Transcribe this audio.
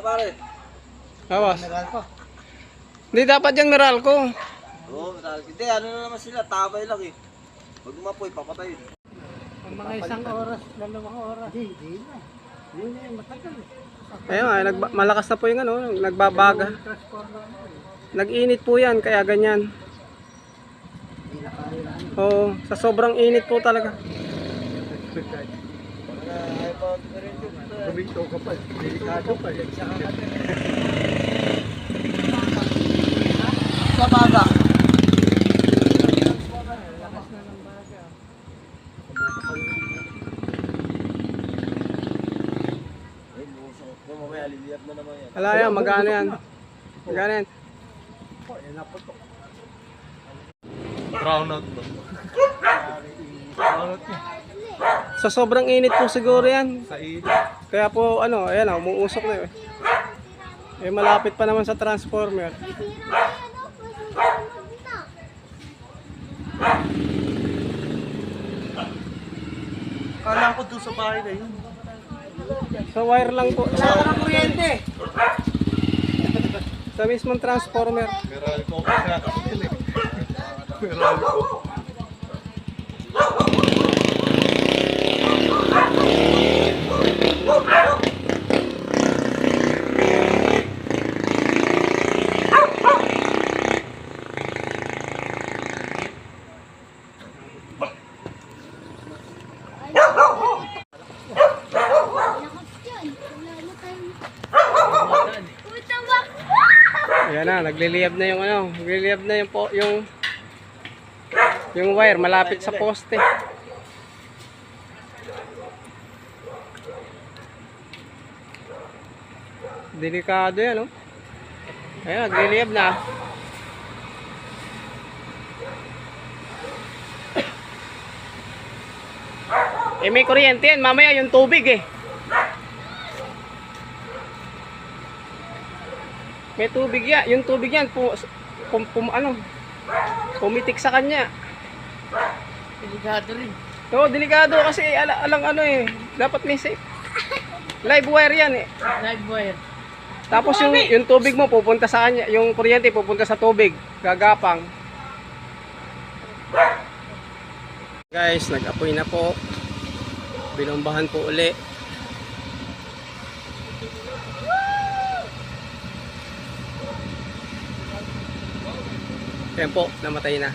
Pare. Awas. Meralco. Hindi dapat yan Meralco. Oo, Meralco. Hindi, ano na naman sila, tabay lang eh. Pag umapoy, papatayin. Mga isang oras, 2 oras. Hindi na. Yun na yung matagal. Ayun, ay, malakas na po yung ano, nagbabaga. Nag-init po yan, kaya ganyan. Oo, sa sobrang init po talaga. Guminto ka pa. Delikado pa. Sa baga. Lakas na ng baga. Ay, busok. Kung mamaya, liliyap na naman yan. Wala yan, magano yan. Magano yan. Brownout ba? Brownout niya. Sa sobrang init po siguro yan. Sa init. Kaya po, ano, ayan, umuusok na yun. Eh, malapit pa naman sa transformer. Kala ko doon sa bahay na yun. Sa wire lang po. Wala ka ng kuryente. Sa mismong transformer. Meralco ko siya. Meralco. Ayan na, nagliliyab na yung ano, nagliliyab na yung yung wire malapit sa poste. Delikado yan, oh. Ayan, nagliliyab na. Eh, may kuryente yan, mamaya yung tubig eh. May tubig yan, yung tubig yan pumitik sa kanya. Delikado rin. Oo, delikado kasi alang ano eh, dapat may safe. Live wire yan eh. Live wire. Tapos yung tubig mo pupunta sa kanya, yung kuryente pupunta sa tubig, gagapang. Guys, nag-apoy na po. Binombahan po uli. Ayan po, namatay na.